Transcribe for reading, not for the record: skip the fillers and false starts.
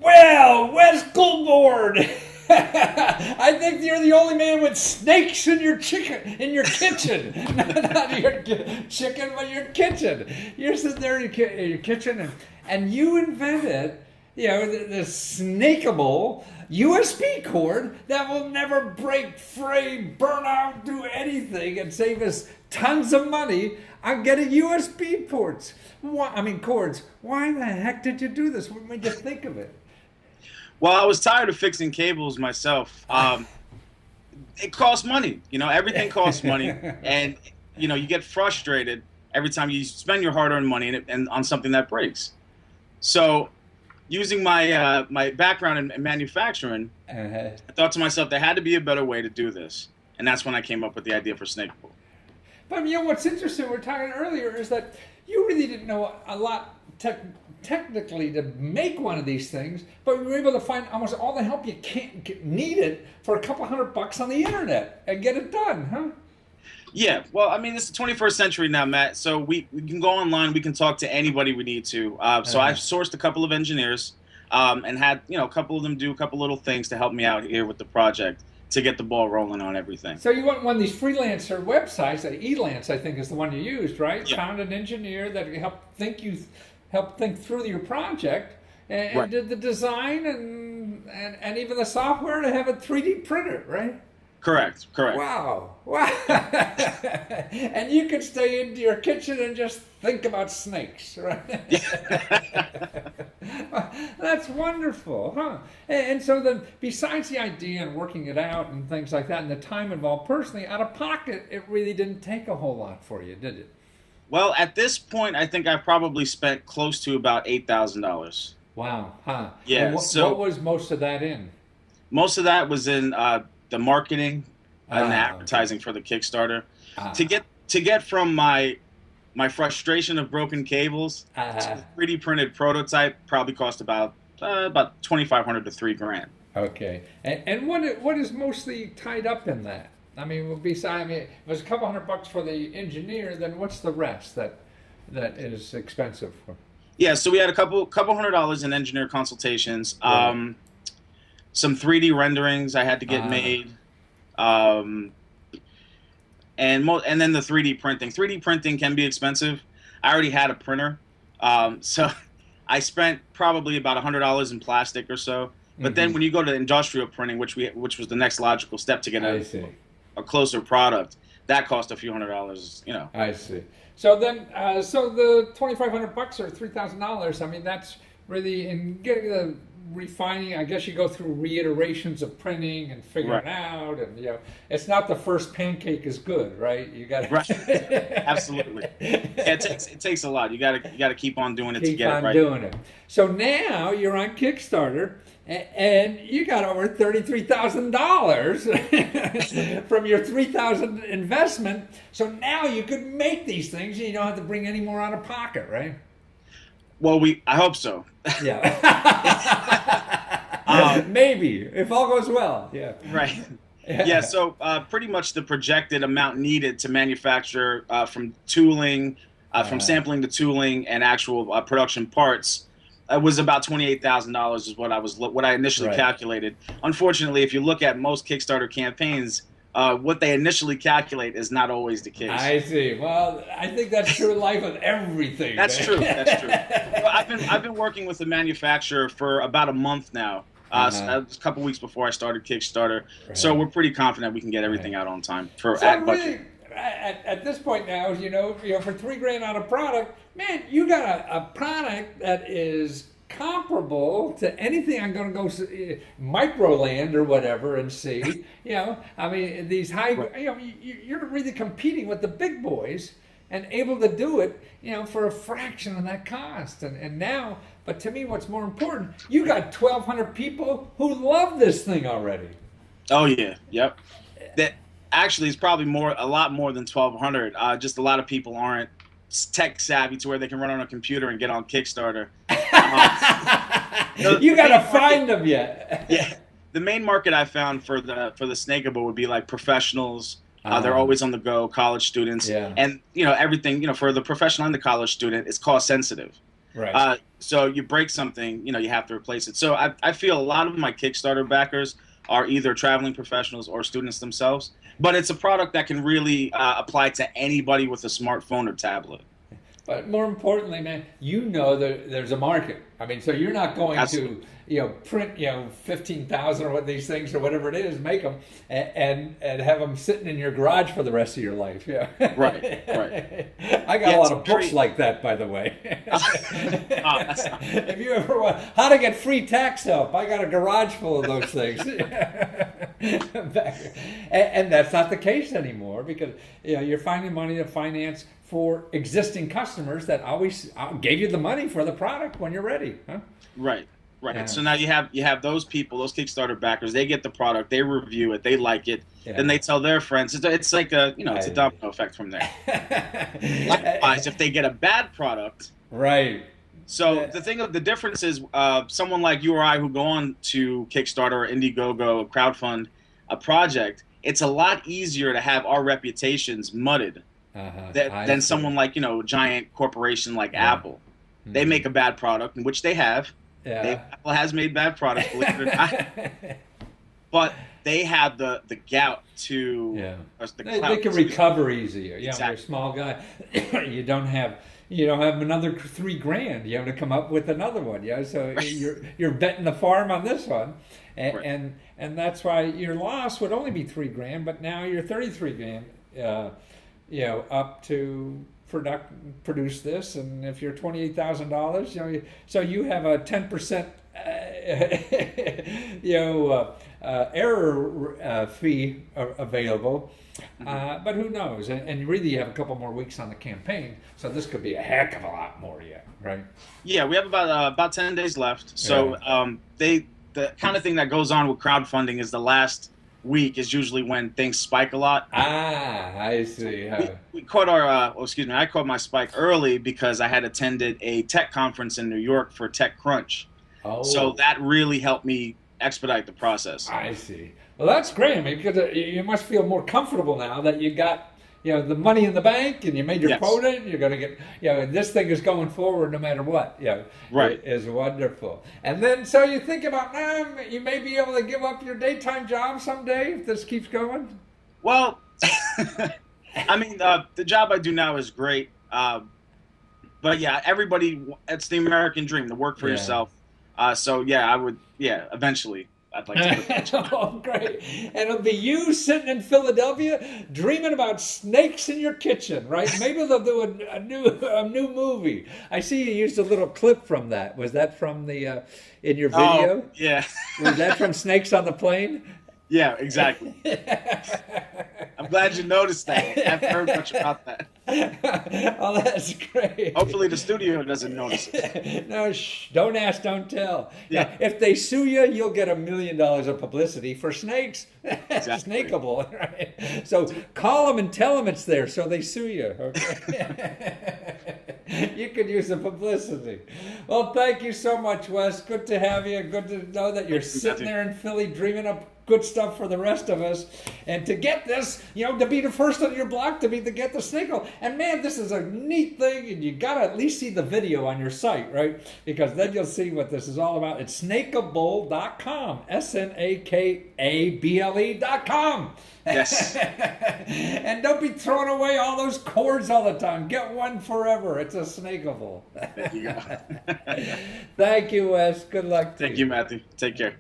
Well, Lesko board. I think you're the only man with snakes in your kitchen. Not your chicken, but your kitchen. You're sitting there in your kitchen, and you invented, the snakeable USB cord that will never break, fray, burn out, do anything, and save us tons of money on getting USB ports. Cords. Why the heck did you do this? What made you think of it? Well, I was tired of fixing cables myself. It costs money. Everything costs money, and you get frustrated every time you spend your hard-earned money and on something that breaks. So, using my background in manufacturing, I thought to myself there had to be a better way to do this, and that's when I came up with the idea for Snakeable. But what's interesting, we were talking earlier, is that you really didn't know a lot technically to make one of these things, but we were able to find almost all the help you needed for a couple $100 on the internet and get it done, huh? Yeah, well, it's the 21st century now, Matt, so we can go online, we can talk to anybody we need to. So I've sourced a couple of engineers and had a couple of them do a couple little things to help me out here with the project to get the ball rolling on everything. So you went one of these freelancer websites, Elance, I think is the one you used, right? Yeah. Found an engineer that helped think through your project and Right. did the design and even the software to have a 3D printer, right? Correct. Wow. And you could stay into your kitchen and just think about snakes, right? That's wonderful, huh? And so then, besides the idea and working it out and things like that and the time involved personally, out of pocket, it really didn't take a whole lot for you, did it? Well, at this point, I think I've probably spent close to about $8,000. Wow, huh? Yeah, And what was most of that in? Most of that was in the marketing and the advertising for the Kickstarter. To get from my frustration of broken cables to the 3D printed prototype probably cost about $2,500 to $3,000. Okay, and what is mostly tied up in that? Besides, it was a couple $100 for the engineer. Then what's the rest that is expensive? Yeah, so we had a couple $100 in engineer consultations. Right. Some 3D renderings I had to get made, and then the 3D printing. 3D printing can be expensive. I already had a printer, so I spent probably about $100 in plastic or so. But then when you go to industrial printing, which was the next logical step to get a closer product, that cost a few $100s. I see. So then, so the $2,500 or $3,000. That's really in getting the refining. I guess you go through reiterations of printing and figuring out, and it's not the first pancake is good, right? You got to absolutely. Yeah, it takes a lot. You got to keep on doing it to get it right. Keep on doing it. So now you're on Kickstarter. And you got over $33,000 from your $3,000 investment. So now you could make these things, and you don't have to bring any more out of pocket, right? Well, I hope so. Yeah. Maybe if all goes well. Yeah. Right. Yeah. So pretty much the projected amount needed to manufacture from tooling, from sampling to tooling and actual production parts. It was about $28,000 is what I initially calculated. Unfortunately, if you look at most Kickstarter campaigns, what they initially calculate is not always the case. I see. Well, I think that's true in life with everything. That's true. Well, I've been working with the manufacturer for about a month now. So a couple weeks before I started Kickstarter. So we're pretty confident we can get everything out on time at budget. At this point now, for $3,000 on a product, man, you got a product that is comparable to anything I'm going to go Microland or whatever and see. These high. You're really competing with the big boys and able to do it, for a fraction of that cost. And now, but to me, what's more important, you got 1,200 people who love this thing already. Oh yeah, yep. That. Actually, it's probably a lot more than 1,200. Just a lot of people aren't tech savvy to where they can run on a computer and get on Kickstarter. You gotta find them yet. Yeah, the main market I found for the Snakeable would be like professionals. They're always on the go, college students, and everything. For the professional and the college student, it's cost sensitive. Right. So you break something, you have to replace it. So I feel a lot of my Kickstarter backers are either traveling professionals or students themselves. But it's a product that can really apply to anybody with a smartphone or tablet. But more importantly, man, that there's a market. I mean, so you're not going Absolutely. to, print, 15,000 or what these things or whatever it is, make them and have them sitting in your garage for the rest of your life. Yeah. Right. Right. I got a lot of books very... like that, by the way. That's not... If you ever want how to get free tax help, I got a garage full of those things. And that's not the case anymore because you're finding money to finance for existing customers that always gave you the money for the product when you're ready, huh? Right. Yeah. So now you have those people, those Kickstarter backers. They get the product, they review it, they like it, then they tell their friends. It's like it's a domino effect from there. Likewise, if they get a bad product, right. So the difference is someone like you or I who go on to Kickstarter or Indiegogo, crowdfund a project. It's a lot easier to have our reputations mudded than someone like a giant corporation like Apple. Mm-hmm. They make a bad product, which they have. Yeah. Apple has made bad products, believe it or not. But they have the gout to they can recover easier. Exactly. You're a small guy. you don't have another $3,000. You have to come up with another one. Yeah, so you're betting the farm on this one, and that's why your loss would only be $3,000, but now you're $33,000. Up to produce this, and if you're $28,000, so you have a 10% error fee available. But who knows? And really, you have a couple more weeks on the campaign, so this could be a heck of a lot more yet, right? Yeah, we have about 10 days left. So the kind of thing that goes on with crowdfunding is the last week is usually when things spike a lot. I see. We caught I caught my spike early because I had attended a tech conference in New York for TechCrunch. Oh. So that really helped me expedite the process. I see. Well, that's great. I mean, because you must feel more comfortable now that you got the money in the bank and you made your quota. And you're going to get this thing is going forward no matter what. Right. It is wonderful. And then so you think about you may be able to give up your daytime job someday if this keeps going. Well, I mean, the job I do now is great. But yeah, it's the American dream to work for yourself. So yeah, I would. Yeah, eventually. I'd like to. Oh, great. And it'll be you sitting in Philadelphia dreaming about snakes in your kitchen, right? Maybe they'll do a new movie. I see you used a little clip from that. Was that from the in your video? Oh, yeah. Was that from Snakes on the Plane? Yeah, exactly. I'm glad you noticed that. I haven't heard much about that. Oh, that's great. Hopefully the studio doesn't notice it. No, don't ask, don't tell. Yeah. If they sue you, you'll get $1 million of publicity for snakes. Exactly. Snakeable, right? So call them and tell them it's there so they sue you. Okay? You could use the publicity. Well, thank you so much, Wes. Good to have you. Good to know that you're sitting there in Philly dreaming up good stuff for the rest of us. And to get this, to be the first on your block to get the Snakeable. And man, this is a neat thing, and you gotta at least see the video on your site, right? Because then you'll see what this is all about. It's snakeable.com. SNAKABLE.com. Yes. And don't be throwing away all those cords all the time. Get one forever. It's a Snakeable. There you go. Thank you, Wes. Good luck to you. Thank you, Matthew. Take care.